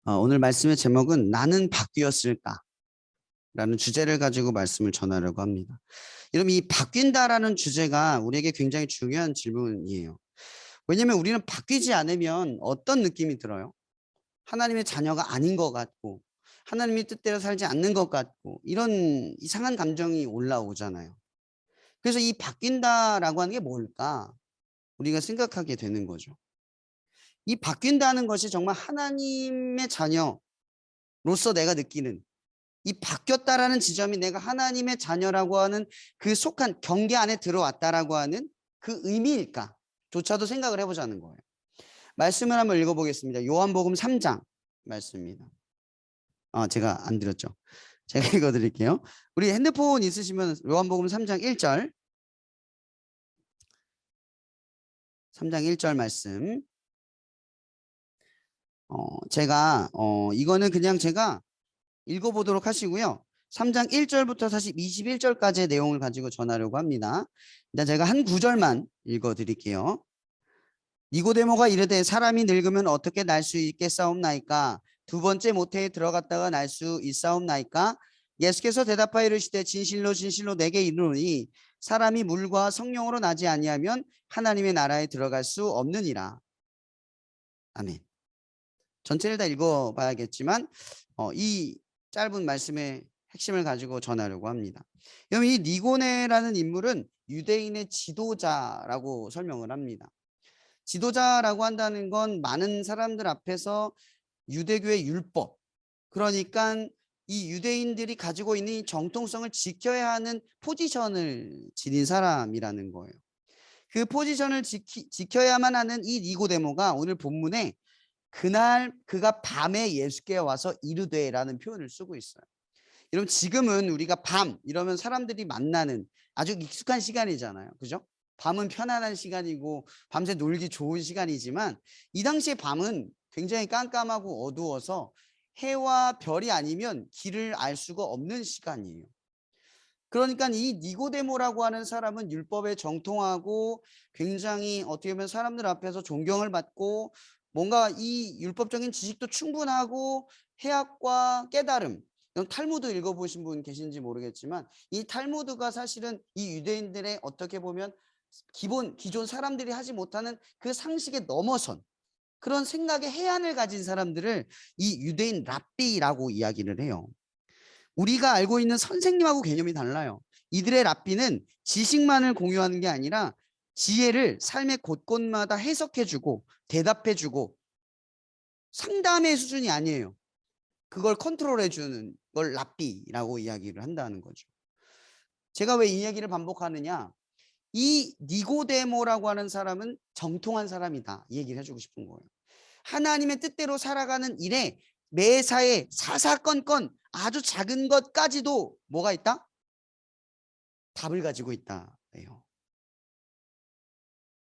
오늘 말씀의 제목은 나는 바뀌었을까? 라는 주제를 가지고 말씀을 전하려고 합니다. 여러분, 이 바뀐다라는 주제가 우리에게 굉장히 중요한 질문이에요. 왜냐하면 우리는 바뀌지 않으면 어떤 느낌이 들어요? 하나님의 자녀가 아닌 것 같고, 하나님의 뜻대로 살지 않는 것 같고, 이런 이상한 감정이 올라오잖아요. 그래서 이 바뀐다라고 하는 게 뭘까? 우리가 생각하게 되는 거죠. 이 바뀐다는 것이 정말 하나님의 자녀로서 내가 느끼는 이 바뀌었다라는 지점이 내가 하나님의 자녀라고 하는 그 속한 경계 안에 들어왔다라고 하는 그 의미일까? 조차도 생각을 해보자는 거예요. 말씀을 한번 읽어보겠습니다. 요한복음 3장 말씀입니다. 제가 안 드렸죠. 제가 읽어드릴게요. 우리 핸드폰 있으시면 요한복음 3장 1절 3장 1절 말씀 이거는 그냥 제가 읽어보도록 하시고요. 3장 1절부터 사실 21절까지의 내용을 가지고 전하려고 합니다. 일단 제가 한 구절만 읽어드릴게요. 니고데모가 이르되 사람이 늙으면 어떻게 날 수 있겠사옵나이까? 두 번째 모태에 들어갔다가 날 수 있사옵나이까? 예수께서 대답하여 이르시되 진실로 진실로 내게 이르노니 사람이 물과 성령으로 나지 아니하면 하나님의 나라에 들어갈 수 없느니라. 아멘. 전체를 다 읽어봐야겠지만 이 짧은 말씀의 핵심을 가지고 전하려고 합니다. 여러분, 이 니고네라는 인물은 유대인의 지도자라고 설명을 합니다. 지도자라고 한다는 건 많은 사람들 앞에서 유대교의 율법, 그러니까 이 유대인들이 가지고 있는 이 정통성을 지켜야 하는 포지션을 지닌 사람이라는 거예요. 그 포지션을 지켜야만 하는 이 니고데모가 오늘 본문에 그날 그가 밤에 예수께 와서 이르되라는 표현을 쓰고 있어요. 여러분, 지금은 우리가 밤 이러면 사람들이 만나는 아주 익숙한 시간이잖아요. 그죠? 밤은 편안한 시간이고 밤새 놀기 좋은 시간이지만 이 당시에 밤은 굉장히 깜깜하고 어두워서 해와 별이 아니면 길을 알 수가 없는 시간이에요. 그러니까 이 니고데모라고 하는 사람은 율법에 정통하고 굉장히 어떻게 보면 사람들 앞에서 존경을 받고 뭔가 이 율법적인 지식도 충분하고 해학과 깨달음, 탈무드 읽어보신 분 계신지 모르겠지만 이 탈무드가 사실은 이 유대인들의 어떻게 보면 기존 사람들이 하지 못하는 그 상식에 넘어선 그런 생각의 해안을 가진 사람들을 이 유대인 랍비라고 이야기를 해요. 우리가 알고 있는 선생님하고 개념이 달라요. 이들의 랍비는 지식만을 공유하는 게 아니라 지혜를 삶의 곳곳마다 해석해주고 대답해주고 상담의 수준이 아니에요. 그걸 컨트롤해주는 걸 랍비라고 이야기를 한다는 거죠. 제가 왜 이 얘기를 반복하느냐? 이 니고데모라고 하는 사람은 정통한 사람이다, 이 얘기를 해주고 싶은 거예요. 하나님의 뜻대로 살아가는 일에 매사에 사사건건 아주 작은 것까지도 뭐가 있다? 답을 가지고 있다.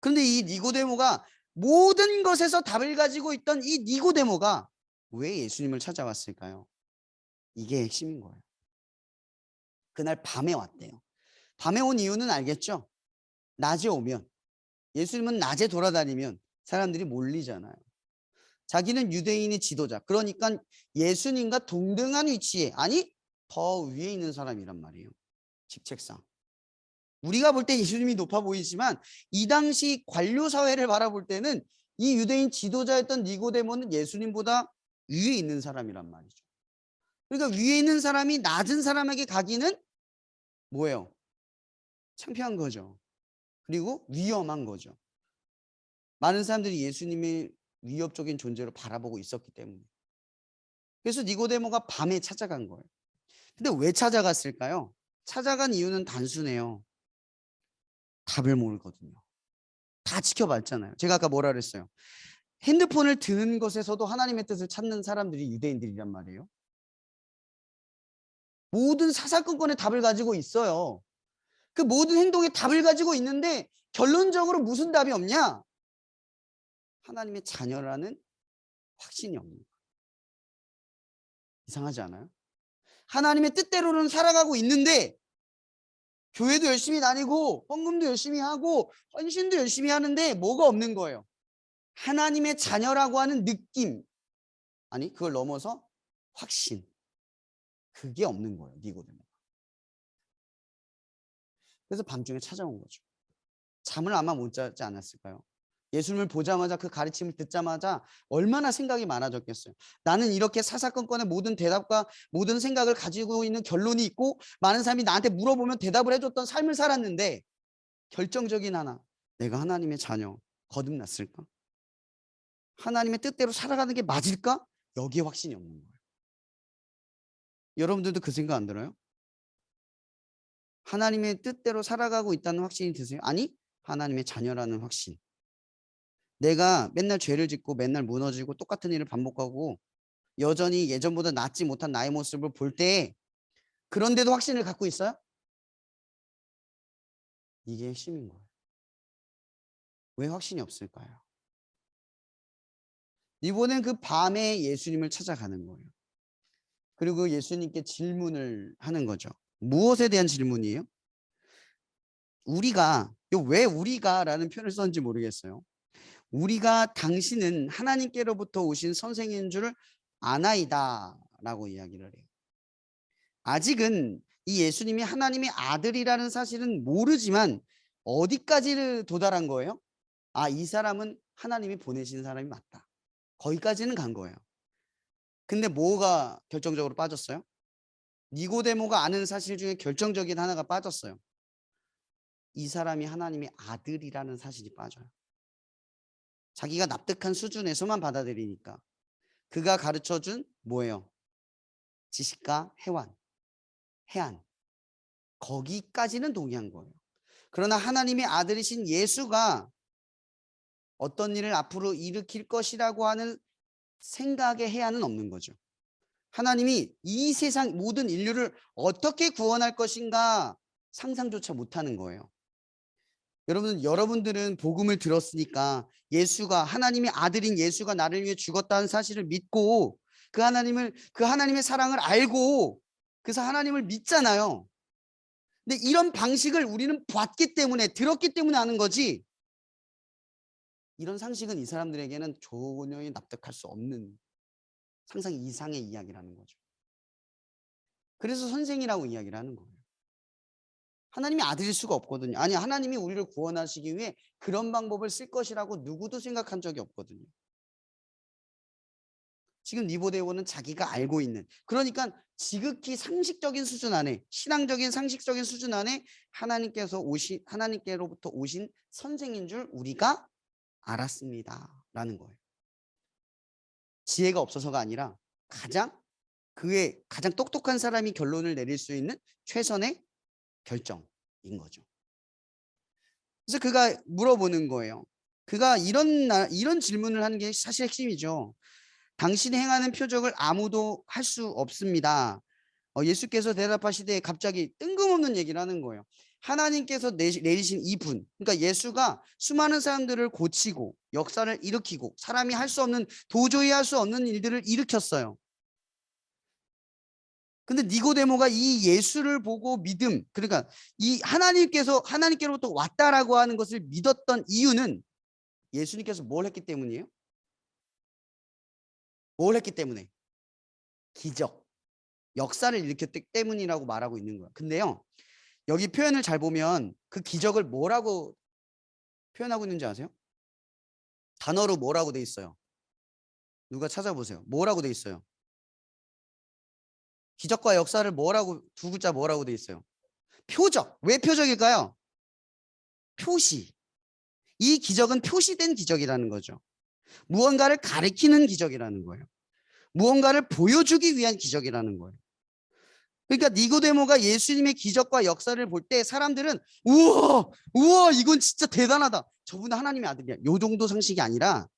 그런데 이 니고데모가 모든 것에서 답을 가지고 있던 이 니고데모가 왜 예수님을 찾아왔을까요? 이게 핵심인 거예요. 그날 밤에 왔대요. 밤에 온 이유는 알겠죠? 낮에 오면, 예수님은 낮에 돌아다니면 사람들이 몰리잖아요. 자기는 유대인의 지도자, 그러니까 예수님과 동등한 위치에, 아니 더 위에 있는 사람이란 말이에요. 직책상. 우리가 볼 때 예수님이 높아 보이지만 이 당시 관료 사회를 바라볼 때는 이 유대인 지도자였던 니고데모는 예수님보다 위에 있는 사람이란 말이죠. 그러니까 위에 있는 사람이 낮은 사람에게 가기는 뭐예요? 창피한 거죠. 그리고 위험한 거죠. 많은 사람들이 예수님의 위협적인 존재로 바라보고 있었기 때문에. 그래서 니고데모가 밤에 찾아간 거예요. 근데 왜 찾아갔을까요? 찾아간 이유는 단순해요. 답을 모르거든요. 다 지켜봤잖아요. 제가 아까 뭐라 그랬어요? 핸드폰을 드는 것에서도 하나님의 뜻을 찾는 사람들이 유대인들이란 말이에요. 모든 사사건건의 답을 가지고 있어요. 그 모든 행동에 답을 가지고 있는데 결론적으로 무슨 답이 없냐? 하나님의 자녀라는 확신이 없는 거예요. 이상하지 않아요? 하나님의 뜻대로는 살아가고 있는데 교회도 열심히 다니고 헌금도 열심히 하고 헌신도 열심히 하는데 뭐가 없는 거예요? 하나님의 자녀라고 하는 느낌, 아니 그걸 넘어서 확신. 그게 없는 거예요. 니고데모가. 그래서 밤중에 찾아온 거죠. 잠을 아마 못 자지 않았을까요? 예수님을 보자마자 그 가르침을 듣자마자 얼마나 생각이 많아졌겠어요. 나는 이렇게 사사건건의 모든 대답과 모든 생각을 가지고 있는 결론이 있고 많은 사람이 나한테 물어보면 대답을 해줬던 삶을 살았는데 결정적인 하나, 내가 하나님의 자녀 거듭났을까? 하나님의 뜻대로 살아가는 게 맞을까? 여기에 확신이 없는 거예요. 여러분들도 그 생각 안 들어요? 하나님의 뜻대로 살아가고 있다는 확신이 드세요? 아니, 하나님의 자녀라는 확신. 내가 맨날 죄를 짓고 맨날 무너지고 똑같은 일을 반복하고 여전히 예전보다 낫지 못한 나의 모습을 볼 때 그런데도 확신을 갖고 있어요? 이게 핵심인 거예요. 왜 확신이 없을까요? 이번엔 그 밤에 예수님을 찾아가는 거예요. 그리고 예수님께 질문을 하는 거죠. 무엇에 대한 질문이에요? 왜 우리가라는 표현을 썼는지 모르겠어요. 우리가 당신은 하나님께로부터 오신 선생인 줄 아나이다 라고 이야기를 해요. 아직은 이 예수님이 하나님의 아들이라는 사실은 모르지만 어디까지 도달한 거예요? 아, 이 사람은 하나님이 보내신 사람이 맞다. 거기까지는 간 거예요. 근데 뭐가 결정적으로 빠졌어요? 니고데모가 아는 사실 중에 결정적인 하나가 빠졌어요. 이 사람이 하나님의 아들이라는 사실이 빠져요. 자기가 납득한 수준에서만 받아들이니까. 그가 가르쳐준 뭐예요? 지식과 해안. 거기까지는 동의한 거예요. 그러나 하나님의 아들이신 예수가 어떤 일을 앞으로 일으킬 것이라고 하는 생각의 해안은 없는 거죠. 하나님이 이 세상 모든 인류를 어떻게 구원할 것인가 상상조차 못하는 거예요. 여러분들은 복음을 들었으니까 예수가 하나님의 아들인 예수가 나를 위해 죽었다는 사실을 믿고 그 하나님의 사랑을 알고 그래서 하나님을 믿잖아요. 근데 이런 방식을 우리는 봤기 때문에 들었기 때문에 아는 거지. 이런 상식은 이 사람들에게는 전혀 납득할 수 없는 상상 이상의 이야기라는 거죠. 그래서 선생이라고 이야기를 하는 거예요. 하나님이 아들일 수가 없거든요. 아니, 하나님이 우리를 구원하시기 위해 그런 방법을 쓸 것이라고 누구도 생각한 적이 없거든요. 지금 니고데모는 자기가 알고 있는, 그러니까 지극히 상식적인 수준 안에, 신앙적인 상식적인 수준 안에 하나님께로부터 오신 선생인 줄 우리가 알았습니다 라는 거예요. 지혜가 없어서가 아니라 그의 가장 똑똑한 사람이 결론을 내릴 수 있는 최선의 결정인 거죠. 그래서 그가 물어보는 거예요. 그가 이런 질문을 하는 게 사실 핵심이죠. 당신이 행하는 표적을 아무도 할 수 없습니다. 예수께서 대답하시되 갑자기 뜬금없는 얘기를 하는 거예요. 하나님께서 내리신 이분, 그러니까 예수가 수많은 사람들을 고치고 역사를 일으키고 사람이 도저히 할 수 없는 일들을 일으켰어요. 근데 니고데모가 이 예수를 보고 그러니까 이 하나님께로부터 왔다라고 하는 것을 믿었던 이유는 예수님께서 뭘 했기 때문이에요? 뭘 했기 때문에? 기적, 역사를 일으켰기 때문이라고 말하고 있는 거예요. 근데요, 여기 표현을 잘 보면 그 기적을 뭐라고 표현하고 있는지 아세요? 단어로 뭐라고 돼 있어요? 누가 찾아보세요. 뭐라고 돼 있어요? 기적과 역사를 두 글자 뭐라고 돼 있어요? 표적. 왜 표적일까요? 표시. 이 기적은 표시된 기적이라는 거죠. 무언가를 가리키는 기적이라는 거예요. 무언가를 보여주기 위한 기적이라는 거예요. 그러니까 니고데모가 예수님의 기적과 역사를 볼 때 사람들은 우와 이건 진짜 대단하다. 저분은 하나님의 아들이야. 요 정도 상식이 아니라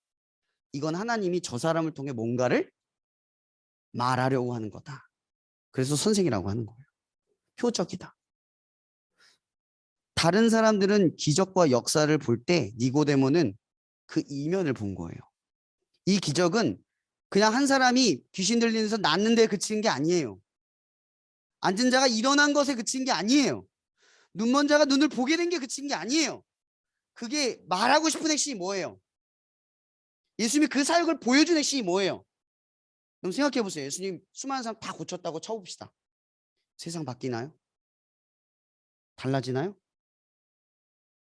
이건 하나님이 저 사람을 통해 뭔가를 말하려고 하는 거다. 그래서 선생이라고 하는 거예요. 표적이다. 다른 사람들은 기적과 역사를 볼 때 니고데모는 그 이면을 본 거예요. 이 기적은 그냥 한 사람이 귀신 들리면서 낫는데 그치는 게 아니에요. 앉은 자가 일어난 것에 그친 게 아니에요. 눈먼 자가 눈을 보게 된 게 그친 게 아니에요. 그게 말하고 싶은 핵심이 뭐예요? 예수님이 그 사역을 보여준 핵심이 뭐예요? 그럼 생각해 보세요. 예수님 수많은 사람 다 고쳤다고 쳐봅시다. 세상 바뀌나요? 달라지나요?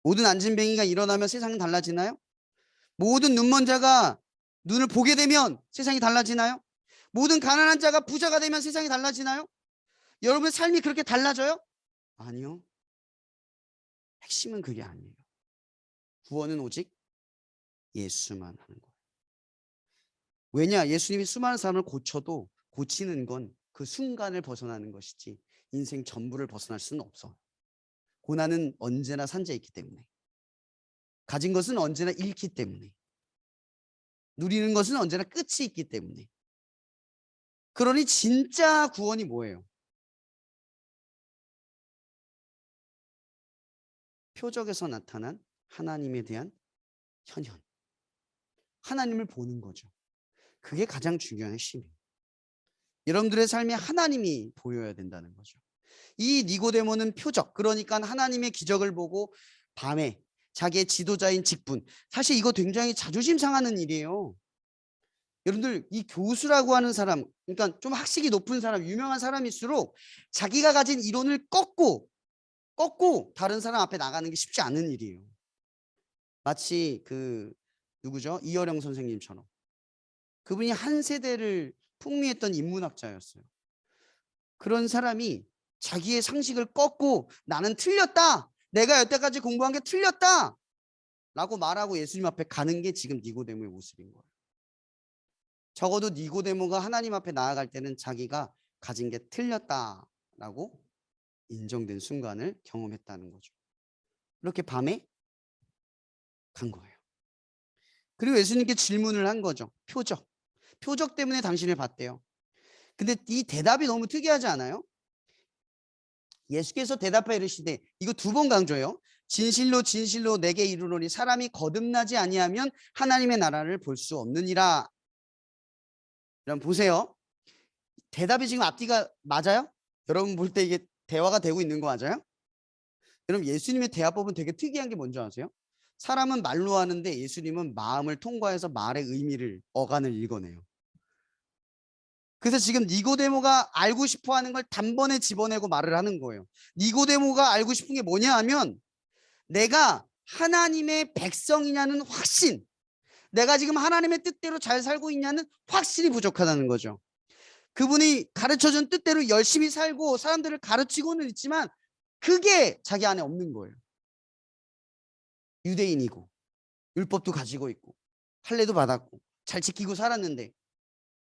모든 안진뱅이가 일어나면 세상은 달라지나요? 모든 눈먼 자가 눈을 보게 되면 세상이 달라지나요? 모든 가난한 자가 부자가 되면 세상이 달라지나요? 여러분의 삶이 그렇게 달라져요? 아니요. 핵심은 그게 아니에요. 구원은 오직 예수만 하는 거예요. 왜냐? 예수님이 수많은 사람을 고쳐도 고치는 건 그 순간을 벗어나는 것이지 인생 전부를 벗어날 수는 없어. 고난은 언제나 산재에 있기 때문에. 가진 것은 언제나 잃기 때문에. 누리는 것은 언제나 끝이 있기 때문에. 그러니 진짜 구원이 뭐예요? 표적에서 나타난 하나님에 대한 현현. 하나님을 보는 거죠. 그게 가장 중요한 핵심이에요. 여러분들의 삶에 하나님이 보여야 된다는 거죠. 이 니고데모는 표적, 그러니까 하나님의 기적을 보고 밤에 자기의 지도자인 직분, 사실 이거 굉장히 자존심 상하는 일이에요. 여러분들 이 교수라고 하는 사람, 그러니까 좀 학식이 높은 사람, 유명한 사람일수록 자기가 가진 이론을 꺾고 다른 사람 앞에 나가는 게 쉽지 않은 일이에요. 마치 그 누구죠? 이어령 선생님처럼 그분이 한 세대를 풍미했던 인문학자였어요. 그런 사람이 자기의 상식을 꺾고 나는 틀렸다. 내가 여태까지 공부한 게 틀렸다. 라고 말하고 예수님 앞에 가는 게 지금 니고데모의 모습인 거예요. 적어도 니고데모가 하나님 앞에 나아갈 때는 자기가 가진 게 틀렸다라고 인정된 순간을 경험했다는 거죠. 이렇게 밤에 간 거예요. 그리고 예수님께 질문을 한 거죠. 표적 때문에 당신을 봤대요. 근데 이 대답이 너무 특이하지 않아요? 예수께서 대답하여 이르시되, 이거 2번 강조해요. 진실로 진실로 내게 이르노니 사람이 거듭나지 아니하면 하나님의 나라를 볼 수 없느니라. 여러분 보세요. 대답이 지금 앞뒤가 맞아요? 여러분 볼 때 이게 대화가 되고 있는 거 맞아요? 여러분 예수님의 대화법은 되게 특이한 게 뭔지 아세요? 사람은 말로 하는데 예수님은 마음을 통과해서 말의 의미를, 어간을 읽어내요. 그래서 지금 니고데모가 알고 싶어하는 걸 단번에 집어내고 말을 하는 거예요. 니고데모가 알고 싶은 게 뭐냐 하면 내가 하나님의 백성이냐는 확신, 내가 지금 하나님의 뜻대로 잘 살고 있냐는 확신이 부족하다는 거죠. 그분이 가르쳐준 뜻대로 열심히 살고 사람들을 가르치고는 있지만 그게 자기 안에 없는 거예요. 유대인이고 율법도 가지고 있고 할례도 받았고 잘 지키고 살았는데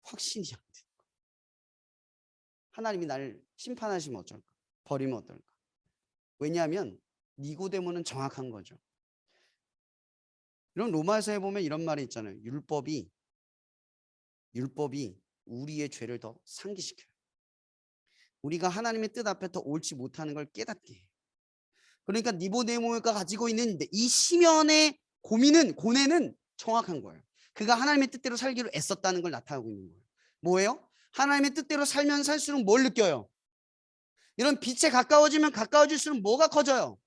확신이 안 돼. 하나님이 나를 심판하시면 어쩔까? 버리면 어떨까? 왜냐하면 니고데모는 정확한 거죠. 이런 로마서에 보면 이런 말이 있잖아요. 율법이 우리의 죄를 더 상기시켜요. 우리가 하나님의 뜻 앞에 더 옳지 못하는 걸 깨닫게 해요. 그러니까 니고데모가 가지고 있는 이 시면의 고뇌는 정확한 거예요. 그가 하나님의 뜻대로 살기로 애썼다는 걸 나타내고 있는 거예요. 뭐예요? 하나님의 뜻대로 살면 살수록 뭘 느껴요? 이런 빛에 가까워지면 가까워질수록 뭐가 커져요?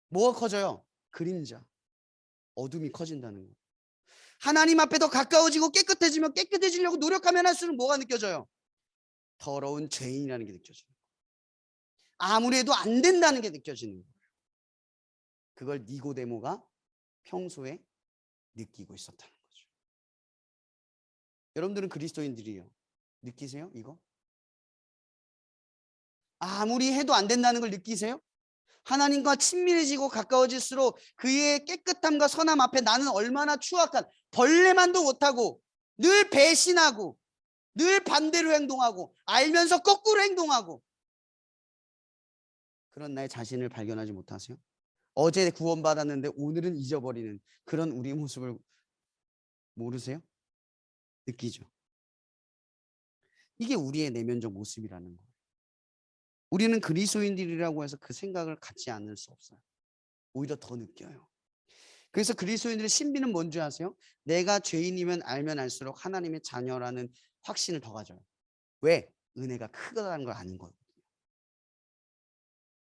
뭐가 커져요? 그림자, 어둠이 커진다는 거예요. 하나님 앞에 더 가까워지고 깨끗해지면 깨끗해지려고 노력하면 할수록 뭐가 느껴져요? 더러운 죄인이라는 게 느껴져요. 아무리 해도 안 된다는 게 느껴지는 거예요. 그걸 니고데모가 평소에 느끼고 있었다는 거죠. 여러분들은 그리스도인들이에요. 느끼세요? 이거? 아무리 해도 안 된다는 걸 느끼세요? 하나님과 친밀해지고 가까워질수록 그의 깨끗함과 선함 앞에 나는 얼마나 추악한, 벌레만도 못하고 늘 배신하고 늘 반대로 행동하고 알면서 거꾸로 행동하고 그런 나의 자신을 발견하지 못하세요? 어제 구원받았는데 오늘은 잊어버리는 그런 우리의 모습을 모르세요? 느끼죠. 이게 우리의 내면적 모습이라는 거예요. 우리는 그리스도인들이라고 해서 그 생각을 갖지 않을 수 없어요. 오히려 더 느껴요. 그래서 그리스도인들의 신비는 뭔지 아세요? 내가 죄인이면 알면 알수록 하나님의 자녀라는 확신을 더 가져요. 왜? 은혜가 크다는 걸 아는 거예요.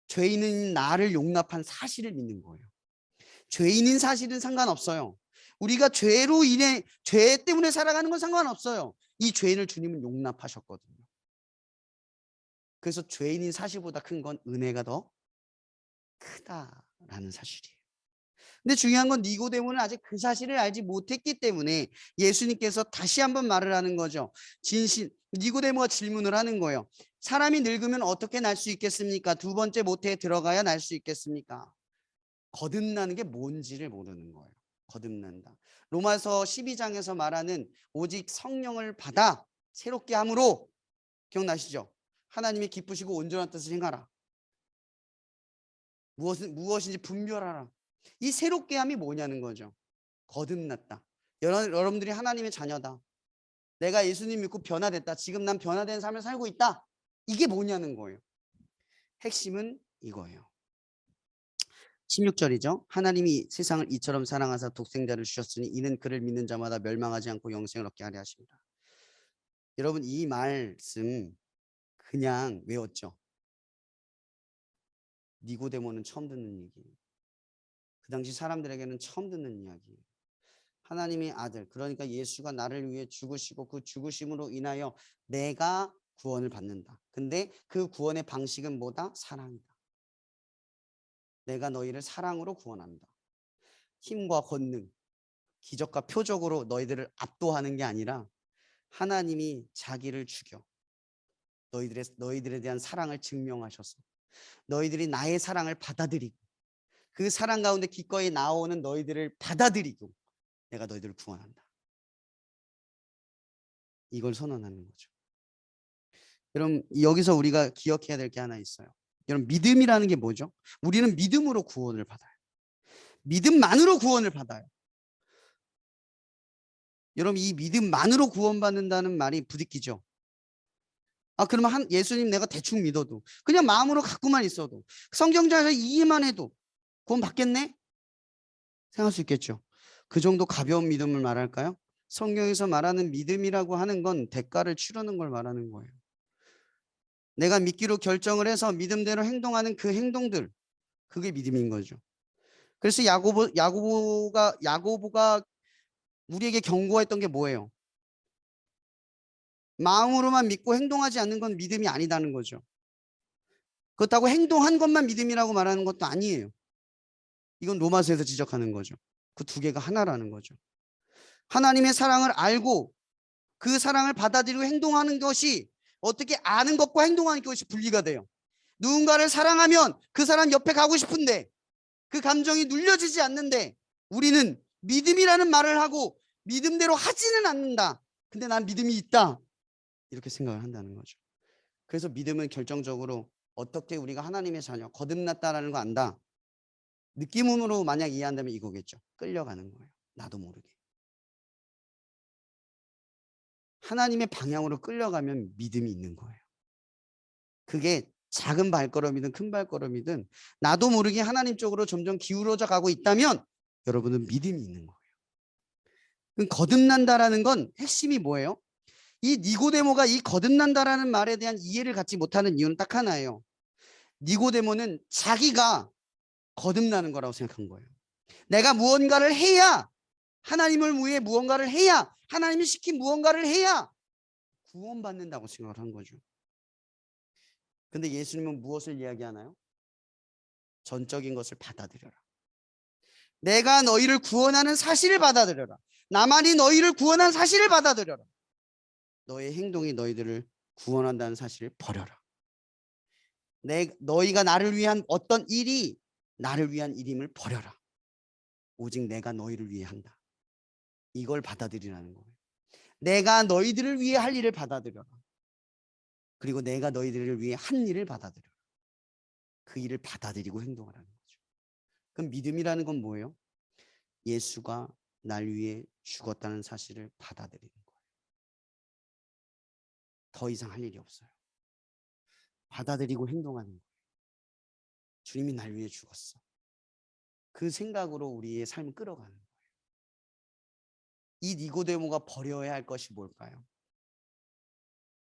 죄인은 나를 용납한 사실을 믿는 거예요. 죄인인 사실은 상관없어요. 우리가 죄로 인해 죄 때문에 살아가는 건 상관없어요. 이 죄인을 주님은 용납하셨거든요. 그래서 죄인인 사실보다 큰 건 은혜가 더 크다라는 사실이에요. 근데 중요한 건 니고데모는 아직 그 사실을 알지 못했기 때문에 예수님께서 다시 한번 말을 하는 거죠. 니고데모가 질문을 하는 거예요. 사람이 늙으면 어떻게 날 수 있겠습니까? 두 번째 모태에 들어가야 날 수 있겠습니까? 거듭나는 게 뭔지를 모르는 거예요. 거듭난다. 로마서 12장에서 말하는 오직 성령을 받아 새롭게 함으로, 기억나시죠? 하나님이 기쁘시고 온전한 뜻을 행하라. 무엇인지 분별하라. 이 새롭게 함이 뭐냐는 거죠. 거듭났다. 여러분들이 하나님의 자녀다. 내가 예수님 믿고 변화됐다. 지금 난 변화된 삶을 살고 있다. 이게 뭐냐는 거예요. 핵심은 이거예요. 16절이죠. 하나님이 세상을 이처럼 사랑하사 독생자를 주셨으니 이는 그를 믿는 자마다 멸망하지 않고 영생을 얻게 하려 하십니다. 여러분, 이 말씀 그냥 외웠죠? 니고데모는 처음 듣는 얘기예요. 그 당시 사람들에게는 처음 듣는 이야기예요. 하나님의 아들, 그러니까 예수가 나를 위해 죽으시고 그 죽으심으로 인하여 내가 구원을 받는다. 근데 그 구원의 방식은 뭐다? 사랑이다. 내가 너희를 사랑으로 구원한다. 힘과 권능, 기적과 표적으로 너희들을 압도하는 게 아니라 하나님이 자기를 죽여 너희들에 대한 사랑을 증명하셔서 너희들이 나의 사랑을 받아들이고 그 사랑 가운데 기꺼이 나오는 너희들을 받아들이고 내가 너희들을 구원한다. 이걸 선언하는 거죠. 여러분, 여기서 우리가 기억해야 될 게 하나 있어요. 여러분, 믿음이라는 게 뭐죠? 우리는 믿음으로 구원을 받아요. 믿음만으로 구원을 받아요. 여러분, 이 믿음만으로 구원받는다는 말이 부딪히죠. 그러면 예수님 내가 대충 믿어도 그냥 마음으로 갖고만 있어도 성경자에서 이해만 해도 구원 받겠네? 생각할 수 있겠죠. 그 정도 가벼운 믿음을 말할까요? 성경에서 말하는 믿음이라고 하는 건 대가를 치르는 걸 말하는 거예요. 내가 믿기로 결정을 해서 믿음대로 행동하는 그 행동들, 그게 믿음인 거죠. 그래서 야고보가 우리에게 경고했던 게 뭐예요? 마음으로만 믿고 행동하지 않는 건 믿음이 아니다는 거죠. 그렇다고 행동한 것만 믿음이라고 말하는 것도 아니에요. 이건 로마서에서 지적하는 거죠. 그 두 개가 하나라는 거죠. 하나님의 사랑을 알고 그 사랑을 받아들이고 행동하는 것이 어떻게 아는 것과 행동하는 것이 분리가 돼요. 누군가를 사랑하면 그 사람 옆에 가고 싶은데 그 감정이 눌려지지 않는데 우리는 믿음이라는 말을 하고 믿음대로 하지는 않는다. 근데 난 믿음이 있다. 이렇게 생각을 한다는 거죠. 그래서 믿음은 결정적으로 어떻게 우리가 하나님의 자녀, 거듭났다라는 거 안다. 느낌으로 만약 이해한다면 이거겠죠. 끌려가는 거예요. 나도 모르게. 하나님의 방향으로 끌려가면 믿음이 있는 거예요. 그게 작은 발걸음이든 큰 발걸음이든 나도 모르게 하나님 쪽으로 점점 기울어져 가고 있다면 여러분은 믿음이 있는 거예요. 그럼 거듭난다라는 건 핵심이 뭐예요? 이 니고데모가 이 거듭난다라는 말에 대한 이해를 갖지 못하는 이유는 딱 하나예요. 니고데모는 자기가 거듭나는 거라고 생각한 거예요. 내가 무언가를 해야 하나님을 위해 무언가를 해야 하나님이 시킨 무언가를 해야 구원받는다고 생각을 한 거죠. 근데 예수님은 무엇을 이야기하나요? 전적인 것을 받아들여라. 내가 너희를 구원하는 사실을 받아들여라. 나만이 너희를 구원한 사실을 받아들여라. 너의 행동이 너희들을 구원한다는 사실을 버려라. 너희가 나를 위한 어떤 일이 나를 위한 일임을 버려라. 오직 내가 너희를 위해 한다. 이걸 받아들이라는 거예요. 내가 너희들을 위해 할 일을 받아들여라. 그리고 내가 너희들을 위해 한 일을 받아들여라. 그 일을 받아들이고 행동하라는 거죠. 그럼 믿음이라는 건 뭐예요? 예수가 날 위해 죽었다는 사실을 받아들이는 거예요. 더 이상 할 일이 없어요. 받아들이고 행동하는 거예요. 주님이 날 위해 죽었어. 그 생각으로 우리의 삶을 끌어가는 거예요. 이 니고데모가 버려야 할 것이 뭘까요?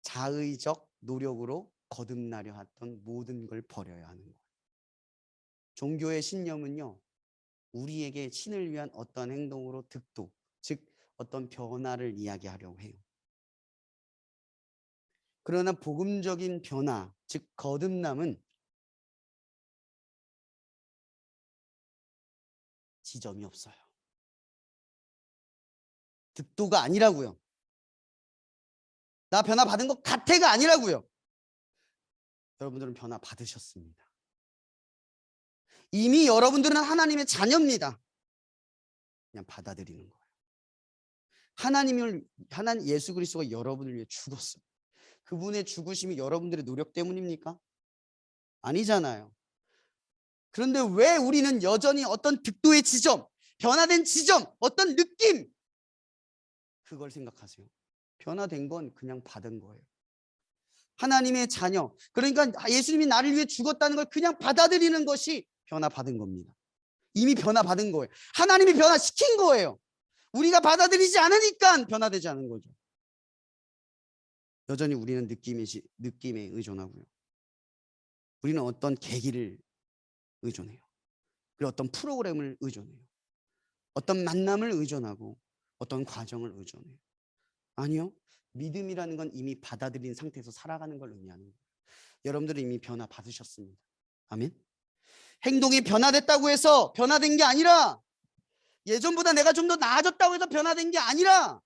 자의적 노력으로 거듭나려 했던 모든 걸 버려야 하는 거예요. 종교의 신념은요, 우리에게 신을 위한 어떤 행동으로 득도, 어떤 변화를 이야기하려고 해요. 그러나 복음적인 변화, 즉 거듭남은 지점이 없어요. 득도가 아니라고요. 나 변화 받은 것 같아가 아니라고요. 여러분들은 변화 받으셨습니다. 이미 여러분들은 하나님의 자녀입니다. 그냥 받아들이는 거예요. 하나님 예수 그리스도가 여러분을 위해 죽었어요. 그분의 죽으심이 여러분들의 노력 때문입니까? 아니잖아요. 그런데 왜 우리는 여전히 어떤 득도의 지점, 변화된 지점, 어떤 느낌, 그걸 생각하세요? 변화된 건 그냥 받은 거예요. 하나님의 자녀, 그러니까 예수님이 나를 위해 죽었다는 걸 그냥 받아들이는 것이 변화받은 겁니다. 이미 변화받은 거예요. 하나님이 변화시킨 거예요. 우리가 받아들이지 않으니까 변화되지 않은 거죠. 여전히 우리는 느낌에 의존하고요. 우리는 어떤 계기를 의존해요. 그리고 어떤 프로그램을 의존해요. 어떤 만남을 의존하고 어떤 과정을 의존해요. 아니요. 믿음이라는 건 이미 받아들인 상태에서 살아가는 걸 의미하는 거예요. 여러분들은 이미 변화 받으셨습니다. 아멘. 행동이 변화됐다고 해서 변화된 게 아니라, 예전보다 내가 좀 더 나아졌다고 해서 변화된 게 아니라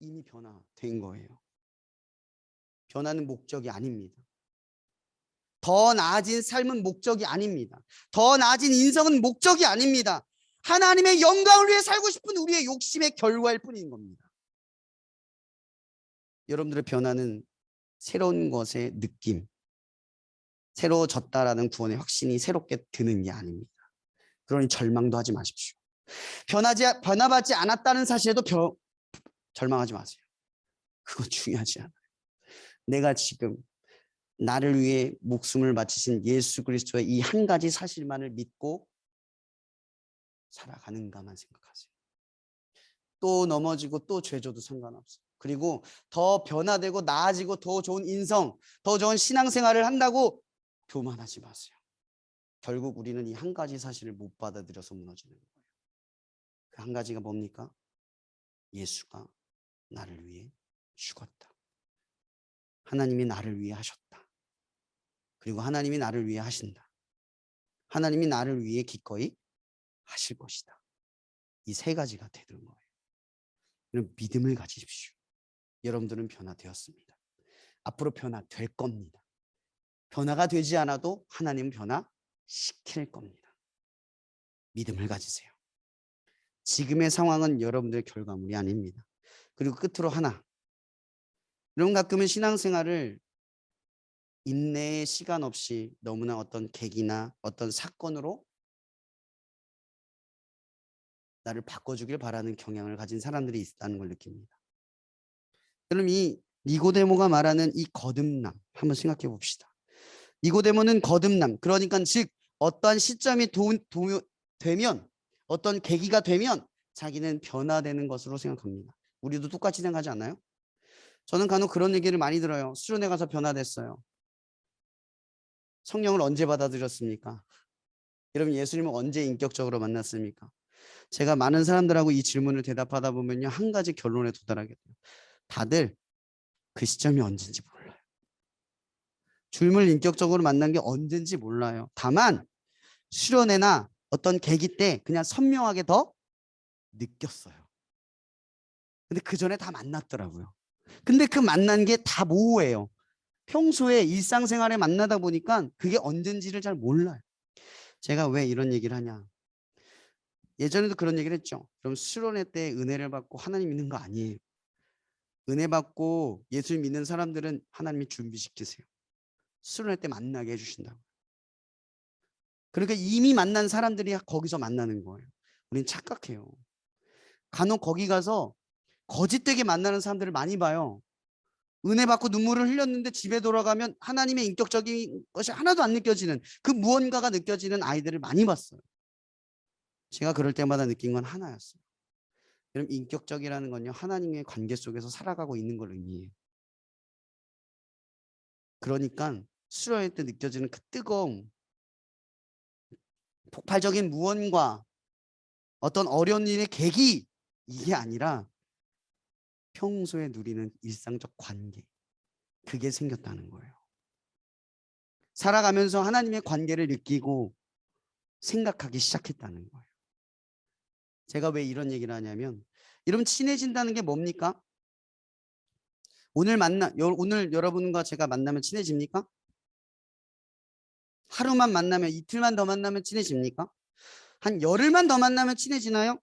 이미 변화된 거예요. 변화는 목적이 아닙니다. 더 나아진 삶은 목적이 아닙니다. 더 나아진 인성은 목적이 아닙니다. 하나님의 영광을 위해 살고 싶은 우리의 욕심의 결과일 뿐인 겁니다. 여러분들의 변화는 새로운 것의 느낌, 새로워졌다라는 구원의 확신이 새롭게 드는 게 아닙니다. 그러니 절망도 하지 마십시오. 변화받지 않았다는 사실에도 절망하지 마세요. 그건 중요하지 않아요. 내가 지금 나를 위해 목숨을 바치신 예수 그리스도의 이 한 가지 사실만을 믿고 살아가는가만 생각하세요. 또 넘어지고 또 죄져도 상관없어요. 그리고 더 변화되고 나아지고 더 좋은 인성, 더 좋은 신앙생활을 한다고 교만하지 마세요. 결국 우리는 이 한 가지 사실을 못 받아들여서 무너지는 거예요. 그 한 가지가 뭡니까? 예수가 나를 위해 죽었다. 하나님이 나를 위해 하셨다. 그리고 하나님이 나를 위해 하신다. 하나님이 나를 위해 기꺼이 하실 것이다. 이 세 가지가 되는 거예요. 여러분, 믿음을 가지십시오. 여러분들은 변화되었습니다. 앞으로 변화될 겁니다. 변화가 되지 않아도 하나님은 변화시킬 겁니다. 믿음을 가지세요. 지금의 상황은 여러분들의 결과물이 아닙니다. 그리고 끝으로 하나, 여러분 가끔은 신앙생활을 인내의 시간 없이 너무나 어떤 계기나 어떤 사건으로 나를 바꿔주길 바라는 경향을 가진 사람들이 있다는 걸 느낍니다. 그럼 이 니고데모가 말하는 이 거듭남 한번 생각해 봅시다. 니고데모는 거듭남, 그러니까 즉 어떠한 시점이 되면, 어떤 계기가 되면 자기는 변화되는 것으로 생각합니다. 우리도 똑같이 생각하지 않나요? 저는 간혹 그런 얘기를 많이 들어요. 수련회 가서 변화됐어요. 성령을 언제 받아들였습니까? 여러분, 예수님을 언제 인격적으로 만났습니까? 제가 많은 사람들하고 이 질문을 대답하다 보면요, 한 가지 결론에 도달하게 돼요. 다들 그 시점이 언젠지 몰라요. 주님을 인격적으로 만난 게 언젠지 몰라요. 다만 수련회나 어떤 계기 때 그냥 선명하게 더 느꼈어요. 근데 그 전에 다 만났더라고요. 근데 그 만난 게 다 모호해요. 평소에 일상생활에 만나다 보니까 그게 언젠지를 잘 몰라요. 제가 왜 이런 얘기를 하냐. 예전에도 그런 얘기를 했죠. 그럼 수련회 때 은혜를 받고 하나님 믿는 거 아니에요. 은혜 받고 예수 믿는 사람들은 하나님이 준비시키세요. 수련회 때 만나게 해주신다고. 그러니까 이미 만난 사람들이 거기서 만나는 거예요. 우린 착각해요. 간혹 거기 가서 거짓되게 만나는 사람들을 많이 봐요. 은혜 받고 눈물을 흘렸는데 집에 돌아가면 하나님의 인격적인 것이 하나도 안 느껴지는, 그 무언가가 느껴지는 아이들을 많이 봤어요. 제가 그럴 때마다 느낀 건 하나였어요. 여러분, 인격적이라는 건요, 하나님의 관계 속에서 살아가고 있는 걸 의미해요. 그러니까 수련회 때 느껴지는 그 뜨거움, 폭발적인 무언과 어떤 어려운 일의 계기, 이게 아니라 평소에 누리는 일상적 관계, 그게 생겼다는 거예요. 살아가면서 하나님의 관계를 느끼고 생각하기 시작했다는 거예요. 제가 왜 이런 얘기를 하냐면, 여러분 친해진다는 게 뭡니까? 오늘 여러분과 제가 만나면 친해집니까? 하루만 만나면, 이틀만 더 만나면 친해집니까? 한 열흘만 더 만나면 친해지나요?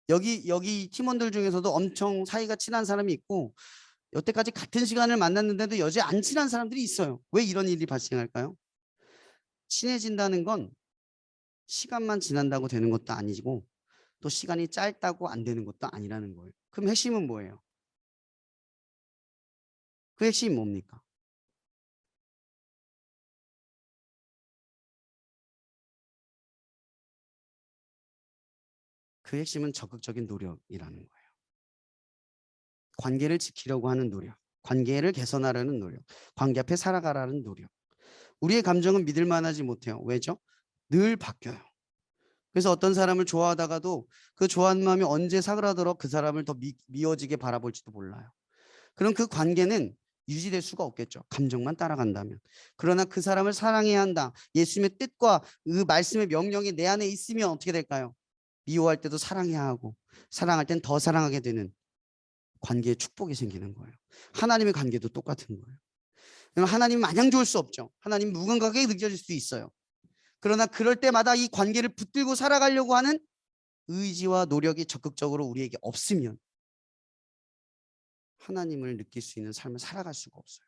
여기 팀원들 중에서도 엄청 사이가 친한 사람이 있고, 여태까지 같은 시간을 만났는데도 여전히 안 친한 사람들이 있어요. 왜 이런 일이 발생할까요? 친해진다는 건 시간만 지난다고 되는 것도 아니고, 또 시간이 짧다고 안 되는 것도 아니라는 거예요. 그럼 핵심은 뭐예요? 그 핵심이 뭡니까? 그 핵심은 적극적인 노력이라는 거예요. 관계를 지키려고 하는 노력, 관계를 개선하려는 노력, 관계 앞에 살아가라는 노력. 우리의 감정은 믿을 만하지 못해요. 왜죠? 늘 바뀌어요. 그래서 어떤 사람을 좋아하다가도 그 좋아하는 마음이 언제 사그라들어 그 사람을 더 미워지게 바라볼지도 몰라요. 그럼 그 관계는 유지될 수가 없겠죠. 감정만 따라간다면. 그러나 그 사람을 사랑해야 한다. 예수님의 뜻과 그 말씀의 명령이 내 안에 있으면 어떻게 될까요? 미워할 때도 사랑해야 하고 사랑할 땐 더 사랑하게 되는 관계에 축복이 생기는 거예요. 하나님의 관계도 똑같은 거예요. 하나님은 마냥 좋을 수 없죠. 하나님은 무감각하게 느껴질 수 있어요. 그러나 그럴 때마다 이 관계를 붙들고 살아가려고 하는 의지와 노력이 적극적으로 우리에게 없으면 하나님을 느낄 수 있는 삶을 살아갈 수가 없어요.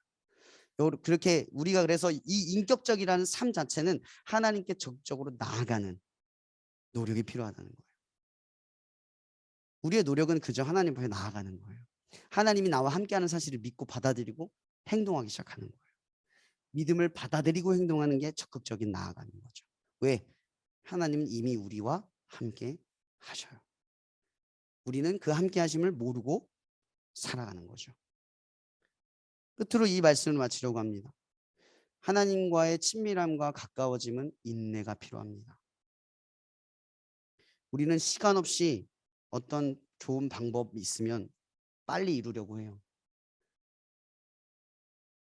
그렇게 우리가 그래서 이 인격적이라는 삶 자체는 하나님께 적극적으로 나아가는 노력이 필요하다는 거예요. 우리의 노력은 그저 하나님 앞에 나아가는 거예요. 하나님이 나와 함께하는 사실을 믿고 받아들이고 행동하기 시작하는 거예요. 믿음을 받아들이고 행동하는 게 적극적인 나아가는 거죠. 왜? 하나님은 이미 우리와 함께 하셔요. 우리는 그 함께 하심을 모르고 살아가는 거죠. 끝으로 이 말씀을 마치려고 합니다. 하나님과의 친밀함과 가까워짐은 인내가 필요합니다. 우리는 시간 없이 어떤 좋은 방법이 있으면 빨리 이루려고 해요.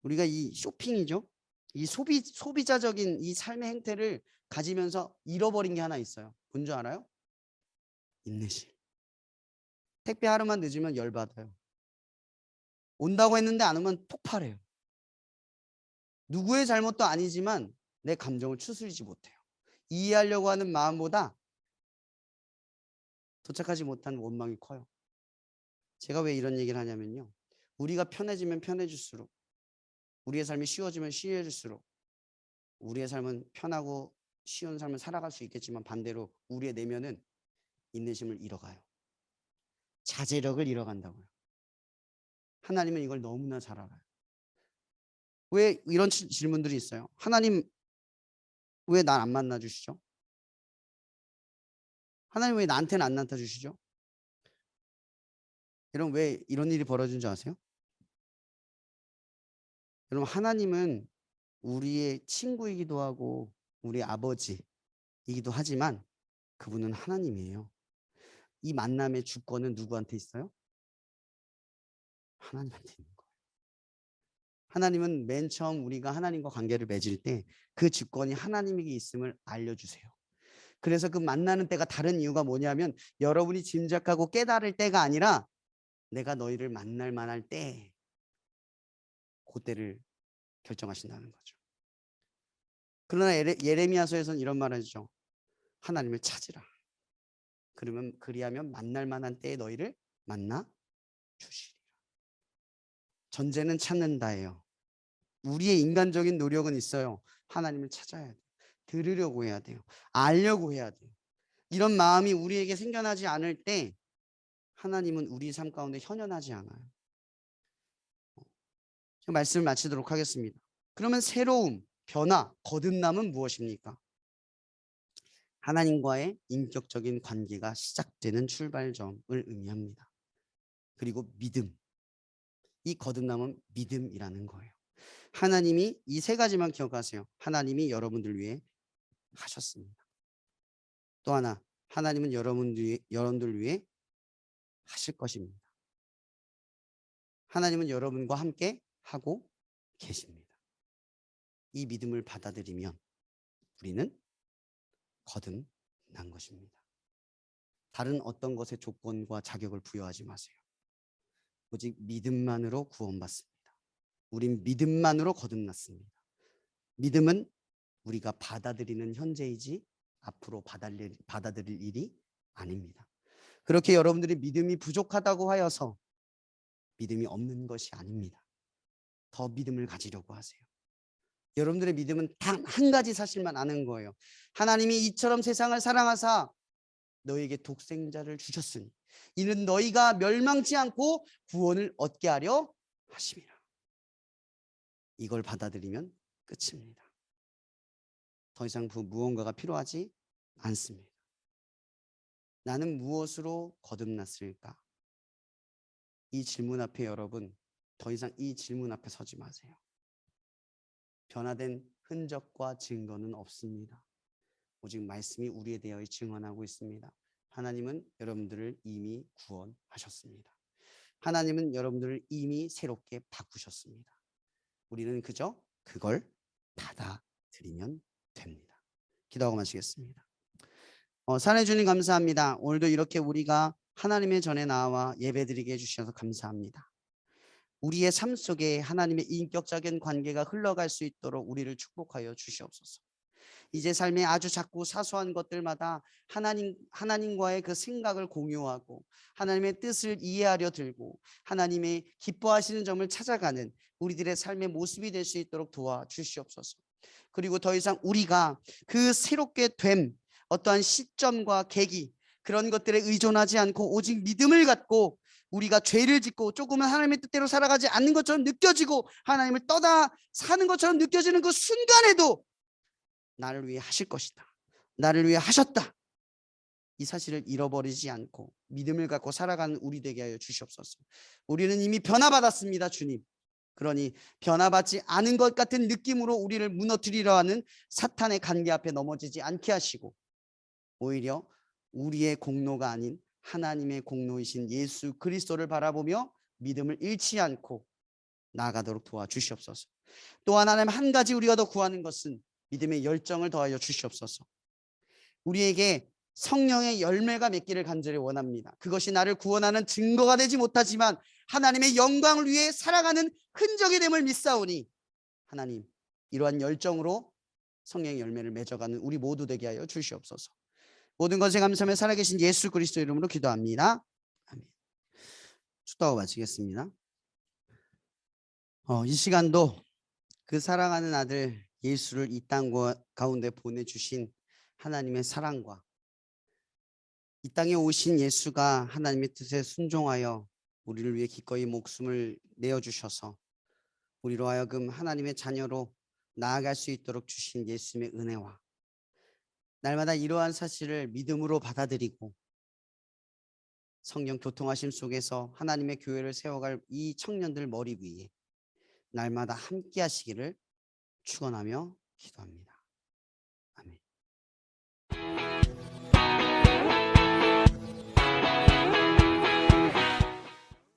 우리가 이 쇼핑이죠. 이 소비자적인 이 삶의 행태를 가지면서 잃어버린 게 하나 있어요. 뭔 줄 알아요? 인내심. 택배 하루만 늦으면 열받아요. 온다고 했는데 안 오면 폭발해요. 누구의 잘못도 아니지만 내 감정을 추스리지 못해요. 이해하려고 하는 마음보다 도착하지 못한 원망이 커요. 제가 왜 이런 얘기를 하냐면요. 우리가 편해지면 편해질수록, 우리의 삶이 쉬워지면 쉬워질수록 우리의 삶은 편하고 쉬운 삶을 살아갈 수 있겠지만 반대로 우리의 내면은 인내심을 잃어가요. 자제력을 잃어간다고요. 하나님은 이걸 너무나 잘 알아요. 왜 이런 질문들이 있어요? 하나님 왜 날 안 만나 주시죠? 하나님 왜 나한테는 안 나타나 주시죠? 여러분 왜 이런 일이 벌어진 줄 아세요? 여러분 하나님은 우리의 친구이기도 하고 우리 아버지이기도 하지만 그분은 하나님이에요. 이 만남의 주권은 누구한테 있어요? 하나님한테 있는 거예요. 하나님은 맨 처음 우리가 하나님과 관계를 맺을 때 그 주권이 하나님에게 있음을 알려주세요. 그래서 그 만나는 때가 다른 이유가 뭐냐면 여러분이 짐작하고 깨달을 때가 아니라 내가 너희를 만날 만할 때 그때를 결정하신다는 거죠. 그러나 예레미야서에서는 이런 말을 하죠. 하나님을 찾으라. 그리하면 만날 만한 때에 너희를 만나 주시리라. 전제는 찾는다예요. 우리의 인간적인 노력은 있어요. 하나님을 찾아야 돼요. 들으려고 해야 돼요. 알려고 해야 돼요. 이런 마음이 우리에게 생겨나지 않을 때 하나님은 우리 삶 가운데 현현하지 않아요. 말씀을 마치도록 하겠습니다. 그러면 새로움, 변화, 거듭남은 무엇입니까? 하나님과의 인격적인 관계가 시작되는 출발점을 의미합니다. 그리고 믿음. 이 거듭남은 믿음이라는 거예요. 하나님이 이 세 가지만 기억하세요. 하나님이 여러분들 위해 하셨습니다. 또 하나, 하나님은 여러분들 위해 하실 것입니다. 하나님은 여러분과 함께 하고 계십니다. 이 믿음을 받아들이면 우리는 거듭난 것입니다. 다른 어떤 것의 조건과 자격을 부여하지 마세요. 오직 믿음만으로 구원받습니다. 우린 믿음만으로 거듭났습니다. 믿음은 우리가 받아들이는 현재이지 앞으로 받아들일 일이 아닙니다. 그렇게 여러분들이 믿음이 부족하다고 하여서 믿음이 없는 것이 아닙니다. 더 믿음을 가지려고 하세요. 여러분들의 믿음은 단 한 가지 사실만 아는 거예요. 하나님이 이처럼 세상을 사랑하사 너에게 독생자를 주셨으니 이는 너희가 멸망치 않고 구원을 얻게 하려 하심이라. 이걸 받아들이면 끝입니다. 더 이상 무언가가 필요하지 않습니다. 나는 무엇으로 거듭났을까? 이 질문 앞에 여러분 더 이상 이 질문 앞에 서지 마세요. 변화된 흔적과 증거는 없습니다. 오직 말씀이 우리에 대하여 증언하고 있습니다. 하나님은 여러분들을 이미 구원하셨습니다. 하나님은 여러분들을 이미 새롭게 바꾸셨습니다. 우리는 그저 그걸 받아들이면 됩니다. 기도하고 마치겠습니다. 사랑해 주님 감사합니다. 오늘도 이렇게 우리가 하나님의 전에 나와 예배드리게 해주셔서 감사합니다. 우리의 삶 속에 하나님의 인격적인 관계가 흘러갈 수 있도록 우리를 축복하여 주시옵소서. 이제 삶의 아주 작고 사소한 것들마다 하나님과의 그 생각을 공유하고 하나님의 뜻을 이해하려 들고 하나님의 기뻐하시는 점을 찾아가는 우리들의 삶의 모습이 될 수 있도록 도와주시옵소서. 그리고 더 이상 우리가 그 새롭게 됨 어떠한 시점과 계기 그런 것들에 의존하지 않고 오직 믿음을 갖고 우리가 죄를 짓고 조금은 하나님의 뜻대로 살아가지 않는 것처럼 느껴지고 하나님을 떠나 사는 것처럼 느껴지는 그 순간에도 나를 위해 하실 것이다. 나를 위해 하셨다. 이 사실을 잃어버리지 않고 믿음을 갖고 살아가는 우리 되게 하여 주시옵소서. 우리는 이미 변화받았습니다, 주님. 그러니 변화받지 않은 것 같은 느낌으로 우리를 무너뜨리려 하는 사탄의 관계 앞에 넘어지지 않게 하시고 오히려 우리의 공로가 아닌 하나님의 공로이신 예수 그리스도를 바라보며 믿음을 잃지 않고 나아가도록 도와주시옵소서. 또한 하나님 한 가지 우리가 더 구하는 것은 믿음의 열정을 더하여 주시옵소서. 우리에게 성령의 열매가 맺기를 간절히 원합니다. 그것이 나를 구원하는 증거가 되지 못하지만 하나님의 영광을 위해 살아가는 흔적이 됨을 믿사오니 하나님 이러한 열정으로 성령의 열매를 맺어가는 우리 모두 되게 하여 주시옵소서. 모든 것에 감사하며 살아계신 예수 그리스도 이름으로 기도합니다. 아멘. 축도하고 마치겠습니다. 이 시간도 그 사랑하는 아들 예수를 이 땅 가운데 보내주신 하나님의 사랑과 이 땅에 오신 예수가 하나님의 뜻에 순종하여 우리를 위해 기꺼이 목숨을 내어주셔서 우리로 하여금 하나님의 자녀로 나아갈 수 있도록 주신 예수님의 은혜와 날마다 이러한 사실을 믿음으로 받아들이고 성령 교통하심 속에서 하나님의 교회를 세워갈 이 청년들 머리 위에 날마다 함께 하시기를 축원하며 기도합니다. 아멘.